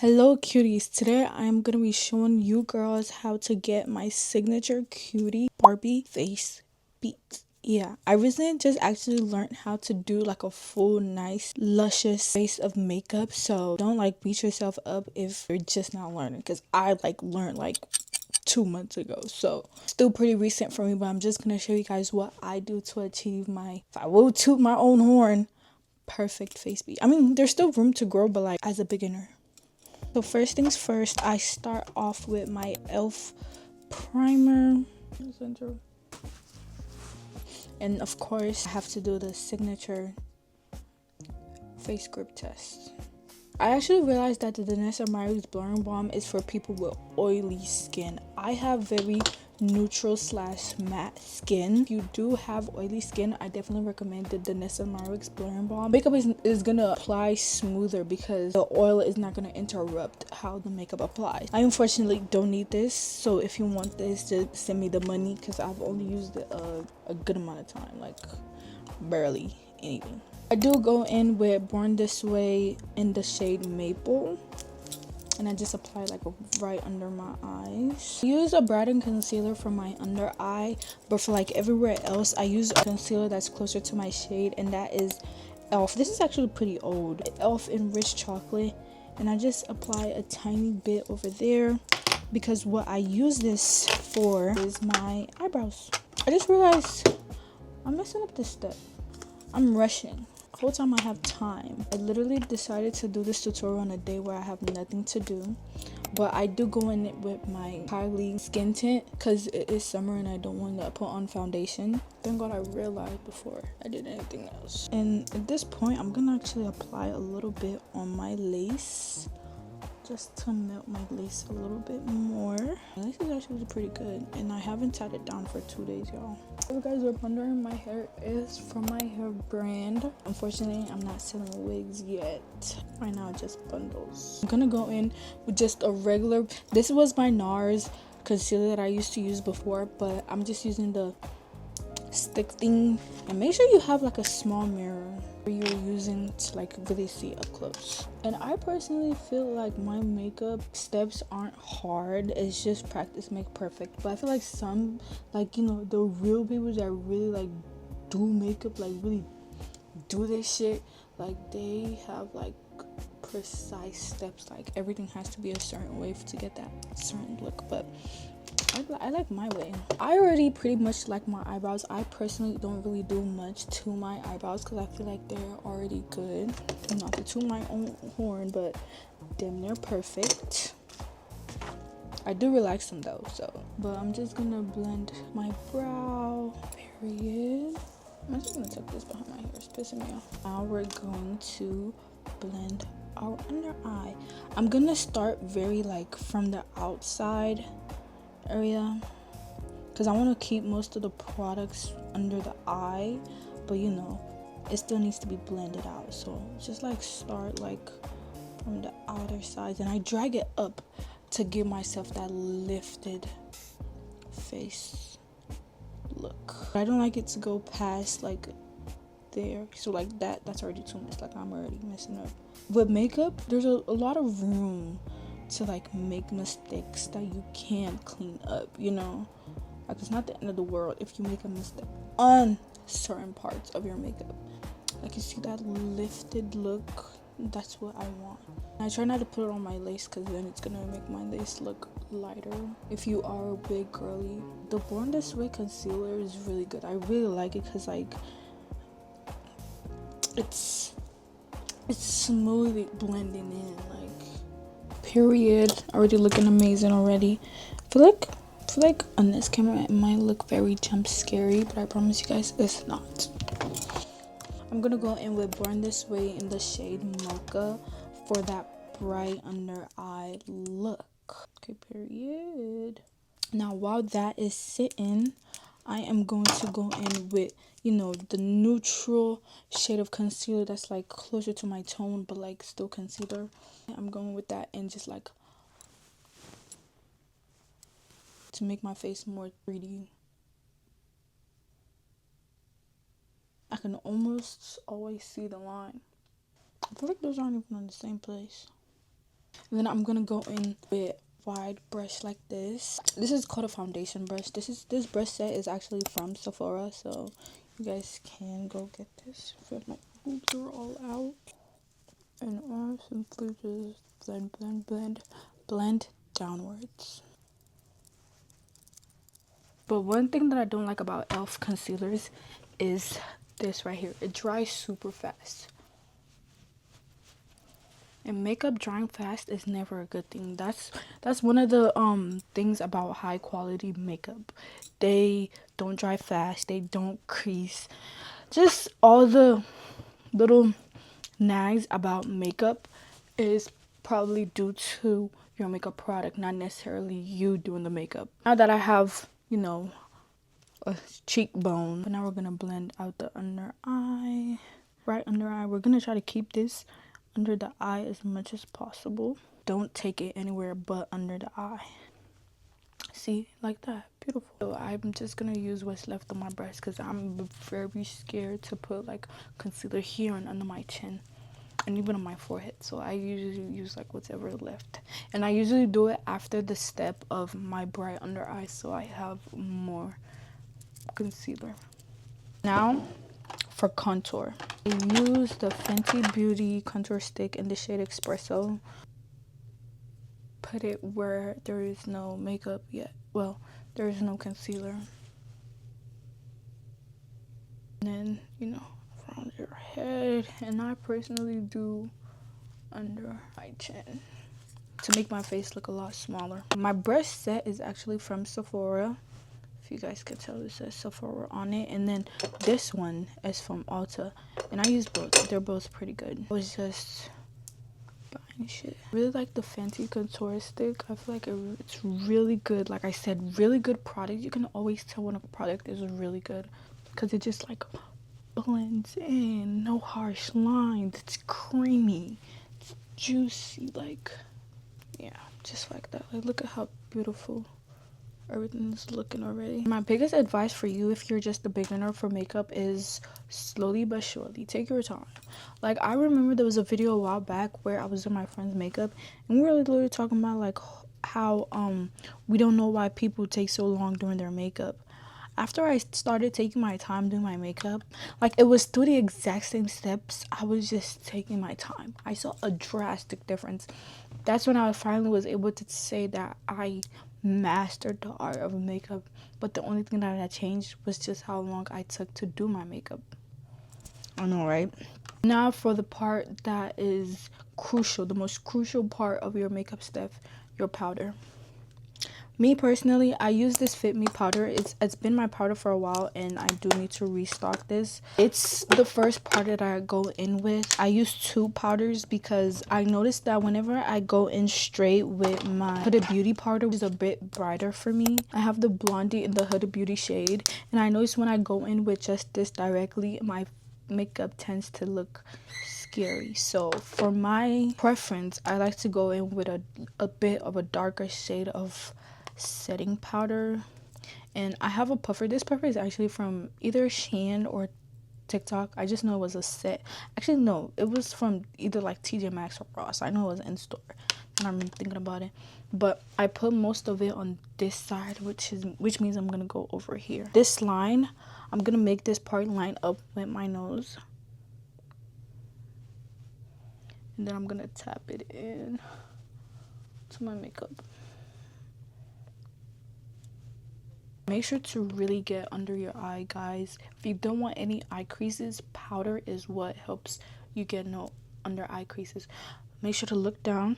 Hello cuties, today I'm gonna be showing you girls how to get my signature cutie Barbie face beat. Yeah, I recently just actually learned how to do like a full nice luscious face of makeup, so don't like beat yourself up if you're just not learning, because I learned 2 months ago, so still pretty recent for me. But I'm just gonna show you guys what I do to achieve my, if I will toot my own horn, perfect face beat. I mean, there's still room to grow, but as a beginner. So first things first, I start off with my e.l.f. primer. And of course, I have to do the signature face grip test. I actually realized that the Danessa Myricks Blurring Balm is for people with oily skin. I have very neutral / matte skin. If you do have oily skin, I definitely recommend the Danessa Myricks Blurring Balm. Makeup is gonna apply smoother because the oil is not gonna interrupt how the makeup applies. I unfortunately don't need this, so if you want this, just send me the money because I've only used it a good amount of time, barely anything. I do go in with Born This Way in the shade Maple, and I just apply right under my eyes. I use a brightening concealer for my under eye, but for everywhere else I use a concealer that's closer to my shade, and that is e.l.f. This is actually pretty old, e.l.f. Enriched Chocolate, and I just apply a tiny bit over there because what I use this for is my eyebrows. I just realized I'm messing up this step. I'm rushing. The whole time I have time. I literally decided to do this tutorial on a day where I have nothing to do, but I do go in it with my Kylie skin tint because it is summer and I don't want to put on foundation. Thank God I realized before I did anything else. And at this point, I'm gonna actually apply a little bit on my lace, just to melt my lace a little bit more. My lace is actually pretty good, and I haven't tied it down for 2 days, y'all. If you guys are wondering, my hair is from my hair brand. Unfortunately, I'm not selling wigs yet. Right now, just bundles. I'm gonna go in with just a regular, this was my NARS concealer that I used to use before, but I'm just using the stick thing. And make sure you have a small mirror you're using to really see up close. And I personally feel like my makeup steps aren't hard, it's just practice make perfect. But I feel like some the real people that really do makeup, really do this shit, they have precise steps, everything has to be a certain way to get that certain look. But I like my way. I already pretty much like my eyebrows. I personally don't really do much to my eyebrows because I feel like they're already good. Not to toot my own horn, but damn near perfect. I do relax them though, but I'm just gonna blend my brow. Period. I'm just gonna tuck this behind my hair. It's pissing me off. Now we're going to blend our under eye. I'm gonna start very from the outside area because I want to keep most of the products under the eye, but it still needs to be blended out. So just start from the outer sides, and I drag it up to give myself that lifted face look. I don't like it to go past there, so that's already too much. I'm already messing up. With makeup, there's a lot of room to make mistakes that you can clean up, it's not the end of the world if you make a mistake on certain parts of your makeup. You see that lifted look, that's what I want. I try not to put it on my lace because then it's gonna make my lace look lighter. If you are a big girly, the Born This Way concealer is really good. I really like it because it's smoothly blending in, period. Already looking amazing already. I feel like on this camera it might look very jump scary, but I promise you guys it's not. I'm gonna go in with Born This Way in the shade Mocha for that bright under eye look. Okay, period. Now while that is sitting, I am going to go in with the neutral shade of concealer that's closer to my tone but still concealer. I'm going with that and just to make my face more 3D. I can almost always see the line. I feel like those aren't even on the same place. And then I'm gonna go in with wide brush like this. This is called a foundation brush. This brush set is actually from Sephora, so you guys can go get this. I feel my boobs are all out. And I simply just blend downwards. But one thing that I don't like about e.l.f. concealers is this right here. It dries super fast. And makeup drying fast is never a good thing. That's one of the things about high quality makeup. They don't dry fast, they don't crease. Just all the little nags about makeup is probably due to your makeup product, not necessarily you doing the makeup. Now that I have, you know, a cheekbone, but now we're gonna blend out the under eye, right under eye. We're gonna try to keep this under the eye as much as possible. Don't take it anywhere but under the eye. See, like that. Beautiful. So I'm just gonna use what's left on my breast because I'm very scared to put like concealer here and under my chin and even on my forehead. So I usually use like whatever left, and I usually do it after the step of my bright under eye, so I have more concealer. Now for contour, I use the Fenty Beauty contour stick in the shade Espresso. Put it where there is no makeup yet. Well, there is no concealer. And then, you know, around your head. And I personally do under my chin to make my face look a lot smaller. My brush set is actually from Sephora. If you guys can tell, it says Sephora on it. And then this one is from Ulta. And I use both. They're both pretty good. I was just buying shit. I really like the Fenty contour stick. I feel like it's really good. Like I said, really good product. You can always tell when a product is really good because it just like blends in. No harsh lines. It's creamy. It's juicy. Like, yeah, just like that. Like, look at how beautiful everything's looking already. My biggest advice for you if you're just a beginner for makeup is slowly but surely take your time. Like, I remember there was a video a while back where I was in my friend's makeup and we were literally talking about like how we don't know why people take so long doing their makeup. After I started taking my time doing my makeup, like it was through the exact same steps, I was just taking my time. I saw a drastic difference. That's when I finally was able to say that I mastered the art of makeup. But the only thing that had changed was just how long I took to do my makeup. I know, right? Now for the part that is crucial, the most crucial part of your makeup step, your powder. Me personally, I use this Fit Me powder. It's been my powder for a while and I do need to restock this. It's the first powder that I go in with. I use two powders because I noticed that whenever I go in straight with my Huda Beauty powder, which is a bit brighter for me. I have the Blondie in the Huda Beauty shade, and I noticed when I go in with just this directly, my makeup tends to look scary. So for my preference, I like to go in with a bit of a darker shade of setting powder. And I have a puffer. This puffer is actually from either Shein or TikTok. I just know it was a set. Actually, no, it was from either like TJ Maxx or Ross. I know it was in store and I'm thinking about it. But I put most of it on this side, which means I'm gonna go over here. This line, I'm gonna make this part line up with my nose. And then I'm gonna tap it in to my makeup. Make sure to really get under your eye, guys. If you don't want any eye creases, powder is what helps you get no under eye creases. Make sure to look down.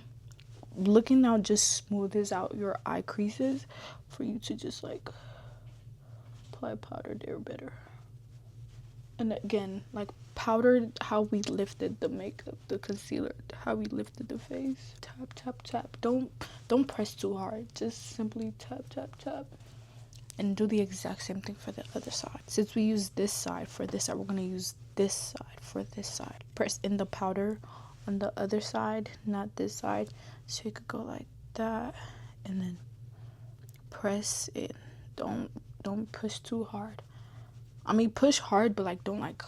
Looking down just smoothes out your eye creases for you to just like apply powder there better. And again, like powder, how we lifted the makeup, the concealer, how we lifted the face. Tap, tap, tap. Don't press too hard. Just simply tap, tap, tap. And do the exact same thing for the other side. Since we use this side for this side, we're going to use this side for this side. Press in the powder on the other side, not this side. So you could go like that and then press it. Don't push too hard. I mean, push hard, but like don't like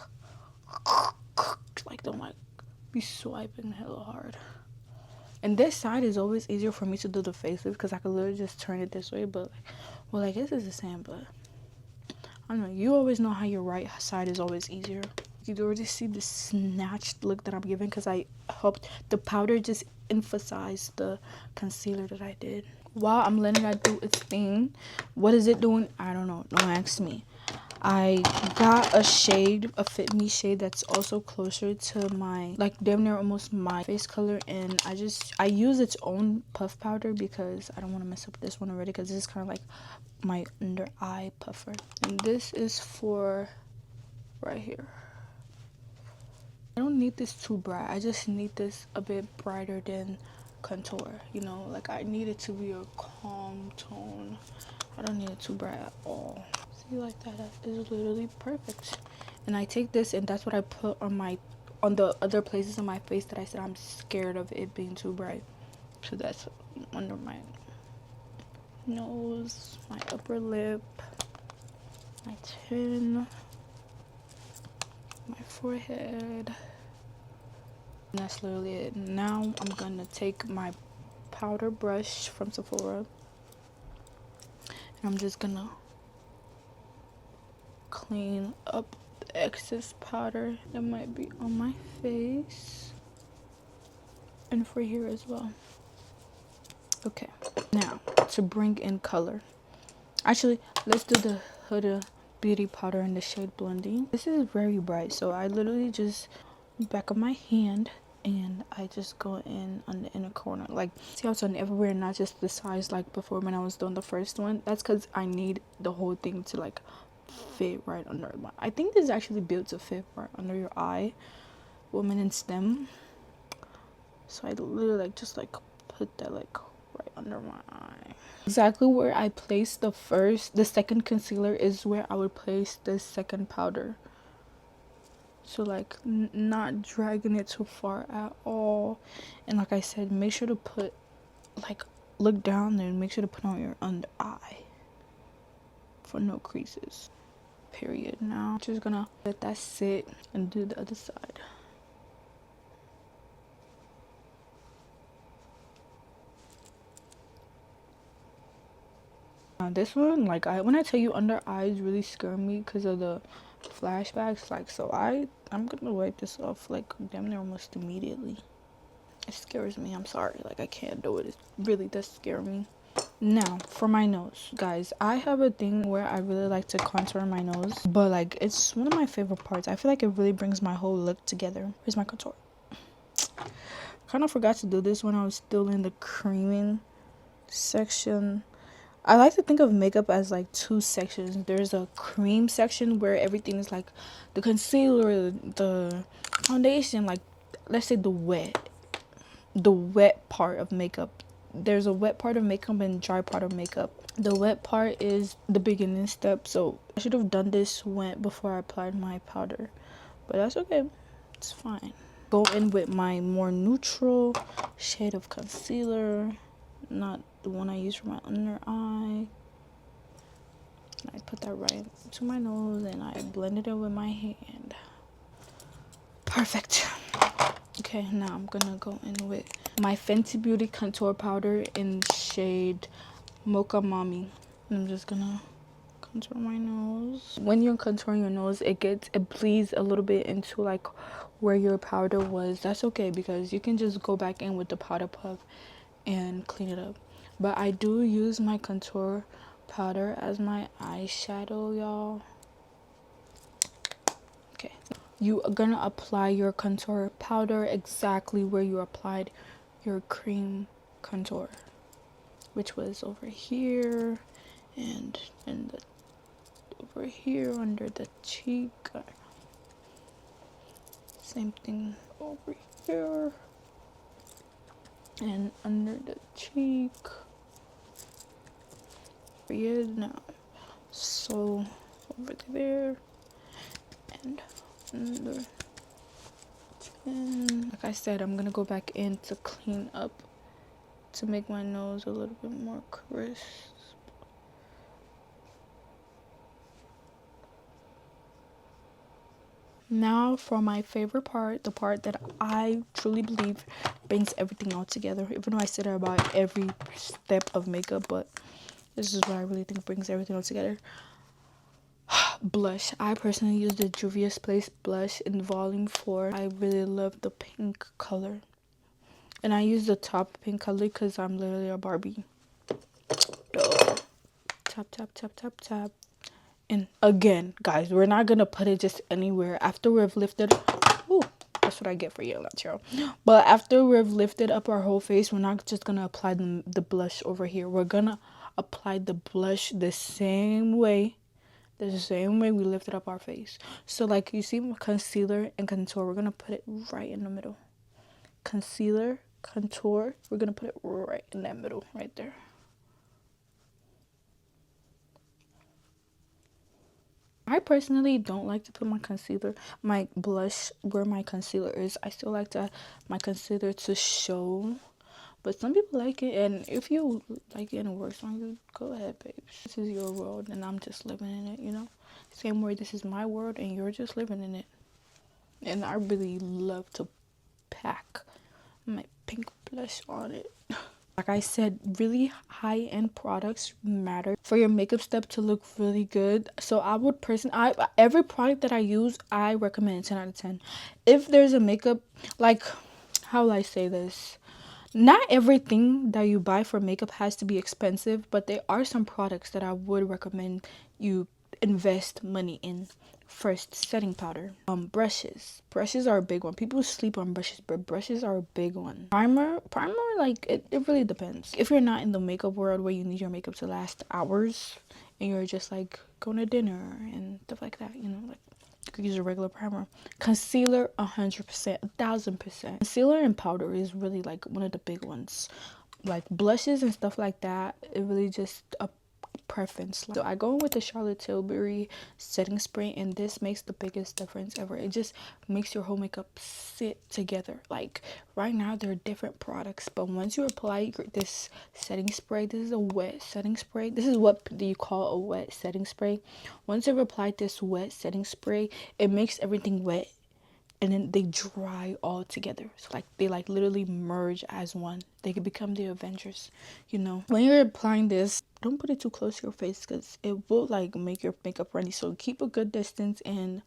don't like be swiping hella hard. And this side is always easier for me to do the faces because I could literally just turn it this way. But, well, I guess it's the same, but I don't know. You always know how your right side is always easier. You already see the snatched look that I'm giving because I hoped the powder just emphasized the concealer that I did. While I'm letting that do its thing, what is it doing? I don't know. Don't ask me. I got a shade, a Fit Me shade that's also closer to my, like, damn near almost my face color. And I use its own puff powder because I don't want to mess up this one already because this is kind of like my under eye puffer. And this is for right here. I don't need this too bright. I just need this a bit brighter than contour, you know, like I need it to be a calm tone. I don't need it too bright at all. See, like that is literally perfect. And I take this and that's what I put on the other places on my face that I said I'm scared of it being too bright. So that's under my nose, my upper lip, my chin, my forehead. And that's literally it. Now I'm gonna take my powder brush from Sephora and I'm just gonna clean up the excess powder that might be on my face and for here as well. Okay, now to bring in color, actually let's do the Huda Beauty powder in the shade Blondie. This is very bright, so I literally just back of my hand and I just go in on the inner corner. Like, see how it's on everywhere, not just the sides like before when I was doing the first one. That's because I need the whole thing to like fit right under my, I think this is actually built to fit right under your eye, woman in STEM. So I literally like just like put that like right under my eye. Exactly where I placed the second concealer is where I would place the second powder. So like not dragging it too far at all. And like I said, make sure to put, like, look down there and make sure to put on your under eye for no creases. Period. Now just gonna let that sit and do the other side. Now this one, like, when I tell you under eyes really scare me because of the flashbacks, like, so I'm gonna wipe this off like damn near almost immediately. It scares me. I'm sorry, like I can't do it. It really does scare me. Now for my nose, guys, I have a thing where I really like to contour my nose, but like it's one of my favorite parts. I feel like it really brings my whole look together. Here's my contour. Kind of forgot to do this when I was still in the creaming section. I like to think of makeup as like two sections. There's a cream section where everything is like the concealer, the foundation, like let's say the wet part of makeup. There's a wet part of makeup and dry part of makeup. The wet part is the beginning step, so I should have done this wet before I applied my powder, but that's okay, it's fine. Go in with my more neutral shade of concealer, not the one I use for my under eye. I put that right to my nose and I blended it with my hand. Perfect. Okay, now I'm gonna go in with my Fenty Beauty contour powder in shade Mocha Mommy. And I'm just gonna contour my nose. When you're contouring your nose, it bleeds a little bit into like where your powder was. That's okay because you can just go back in with the powder puff and clean it up. But I do use my contour powder as my eyeshadow, y'all. Okay, you are gonna apply your contour powder exactly where you applied your cream contour, which was over here and over here under the cheek. Same thing over here and under the cheek. Now, so over there and under chin. Like I said, I'm gonna go back in to clean up to make my nose a little bit more crisp. Now for my favorite part, the part that I truly believe brings everything all together. Even though I said it about every step of makeup, but this is what I really think brings everything all together. Blush. I personally use the Juvia's Place blush in volume 4. I really love the pink color. And I use the top pink color because I'm literally a Barbie. Duh. Tap, tap, tap, tap, tap. And again, guys, we're not going to put it just anywhere. After we've lifted... Ooh, that's what I get for you, Latro. But after we've lifted up our whole face, we're not just going to apply the blush over here. We're going to apply the blush the same way we lifted up our face. So like you see concealer and contour, we're gonna put it right in the middle. Concealer, contour, we're gonna put it right in that middle, right there. I personally don't like to put my blush where my concealer is. I still like my concealer to show. But some people like it, and if you like it and it works on you, go ahead, babes. This is your world, and I'm just living in it, you know? Same way this is my world, and you're just living in it. And I really love to pack my pink blush on it. Like I said, really high-end products matter for your makeup step to look really good. So I would every product that I use, I recommend 10 out of 10. If there's a makeup, like, how will I say this? Not everything that you buy for makeup has to be expensive, but there are some products that I would recommend you invest money in. First, setting powder. Brushes are a big one. People sleep on brushes, but brushes are a big one. Primer, like it really depends. If you're not in the makeup world where you need your makeup to last hours and you're just like going to dinner and stuff like that, you know, like you could use a regular primer. Concealer, 100%, 1000%. Concealer and powder is really like one of the big ones. Like blushes and stuff like that, it really just a preference. So I go with the Charlotte Tilbury setting spray, and this makes the biggest difference ever. It just makes your whole makeup sit together. Like right now there are different products, but once you apply this setting spray, this is a wet setting spray. This is what you call a wet setting spray. Once you've applied this wet setting spray, it makes everything wet, and then they dry all together. So like they like literally merge as one. They could become the Avengers, you know. When you're applying this, don't put it too close to your face because it will like make your makeup runny. So keep a good distance, and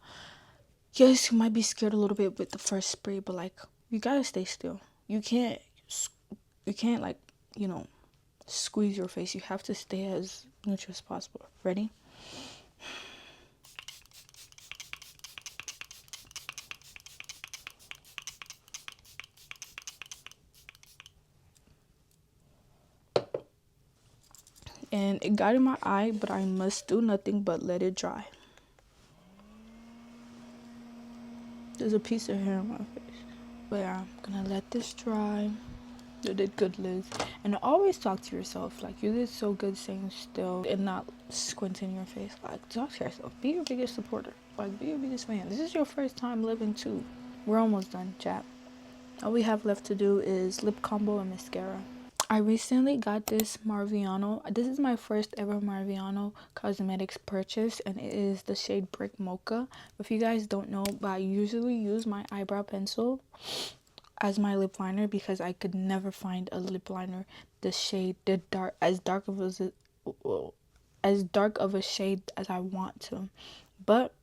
yes, you might be scared a little bit with the first spray, but like you gotta stay still. You can't like, you know, squeeze your face. You have to stay as neutral as possible. Ready? And it got in my eye, but I must do nothing but let it dry. There's a piece of hair on my face, but yeah, I'm gonna let this dry. You did good, Liz. And always talk to yourself. Like, you did so good staying still and not squinting your face. Like, talk to yourself. Be your biggest supporter. Like, be your biggest fan. This is your first time living too. We're almost done, chat. All we have left to do is lip combo and mascara. I recently got this Marviano. This is my first ever Marviano cosmetics purchase, and it is the shade Brick Mocha. If you guys don't know, but I usually use my eyebrow pencil as my lip liner because I could never find a lip liner the shade as dark of a shade as I want to. But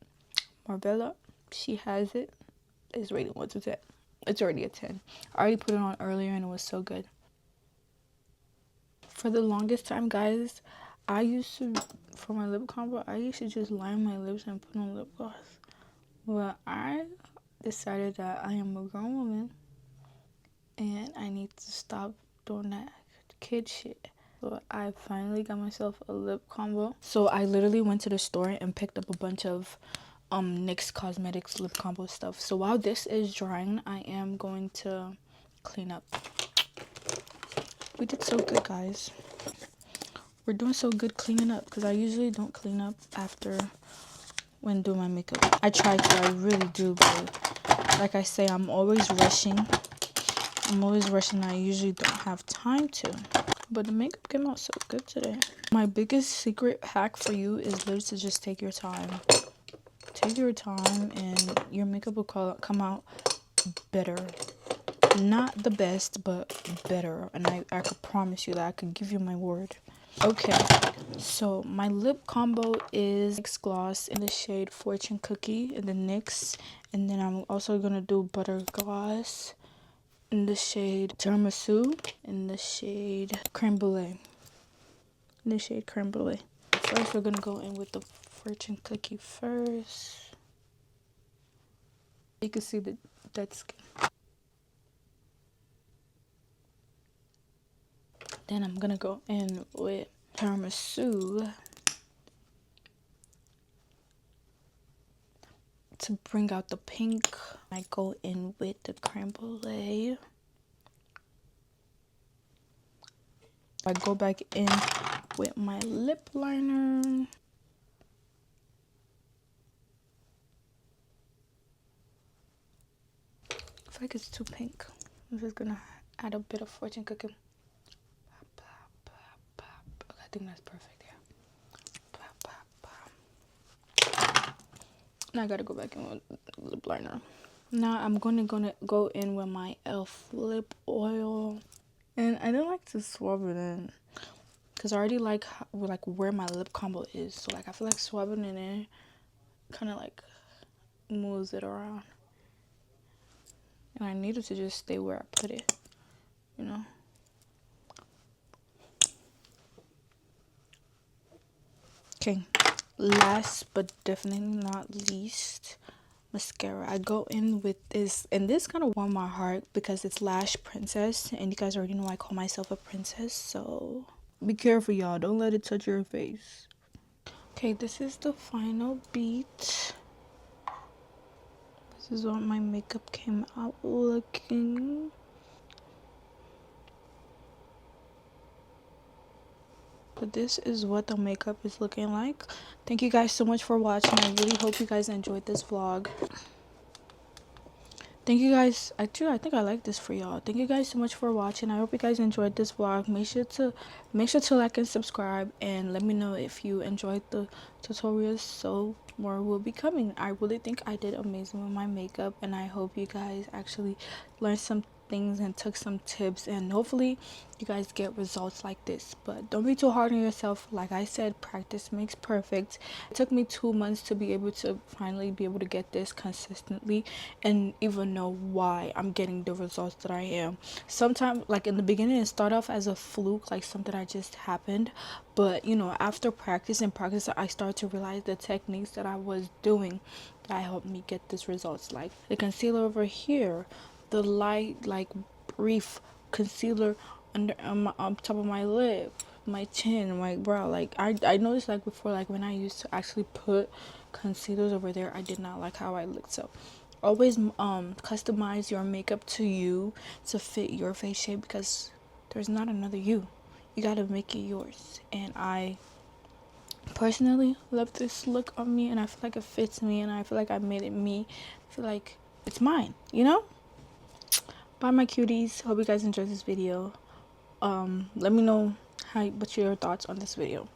Marbella, she has it. It's rated 1 to 10. It's already a 10. I already put it on earlier and it was so good. For the longest time, guys, for my lip combo, I used to just line my lips and put on lip gloss. But I decided that I am a grown woman and I need to stop doing that kid shit. So I finally got myself a lip combo. So I literally went to the store and picked up a bunch of NYX Cosmetics lip combo stuff. So while this is drying, I am going to clean up. We did so good, guys. We're doing so good cleaning up because I usually don't clean up after when doing my makeup. I try to, I really do, but like I say, I'm always rushing. I usually don't have time to. But the makeup came out so good today. My biggest secret hack for you is literally to just take your time. take your time and your makeup will come out better. Not the best, but better. And I could promise you that. I could give you my word. Okay, so my lip combo is NYX gloss in the shade Fortune Cookie in the NYX. And then I'm also going to do butter gloss in the shade Tiramisu, in the shade Creme Brulee. In the shade Creme Brulee. First, we're going to go in with the Fortune Cookie first. You can see the dead skin. Then I'm going to go in with Tiramisu to bring out the pink. I go in with the Creme Brulee. I go back in with my lip liner. I feel like it's too pink. I'm just gonna add a bit of Fortune Cookie. Okay, I think that's perfect, yeah. Now I gotta go back in with lip liner. Now I'm gonna go in with my e.l.f. lip oil. And I don't like to swab it in because I already like where my lip combo is. So like I feel like swabbing it in kind of like moves it around. And I need it to just stay where I put it, you know. Okay, last but definitely not least, mascara. I go in with this, and this kind of warmed my heart because it's Lash Princess, and you guys already know I call myself a princess, so be careful, y'all. Don't let it touch your face. Okay, this is the final beat. This is what my makeup came out looking. But this is what the makeup is looking like. Thank you guys so much for watching. I really hope you guys enjoyed this vlog. Thank you guys. Actually, I think I like this for y'all. Thank you guys so much for watching. I hope you guys enjoyed this vlog. Make sure to like and subscribe, and let me know if you enjoyed the tutorials, so more will be coming. I really think I did amazing with my makeup, and I hope you guys actually learned some things and took some tips, and hopefully you guys get results like this. But don't be too hard on yourself. Like I said, practice makes perfect. It took me 2 months to be able to finally be able to get this consistently and even know why I'm getting the results that I am. Sometimes, like in the beginning, it started off as a fluke, like something that just happened, but you know, after practice I started to realize the techniques that I was doing that helped me get these results. Like the concealer over here, the light like brief concealer under on top of my lip, my chin, my brow. Like I noticed, like before, like when I used to actually put concealers over there, I did not like how I looked. So always customize your makeup to you, to fit your face shape, because there's not another you. You gotta make it yours. And I personally love this look on me, and I feel like it fits me, and I feel like I made it me. I feel like it's mine, you know. Bye my cuties, hope you guys enjoyed this video. Let me know what's your thoughts on this video.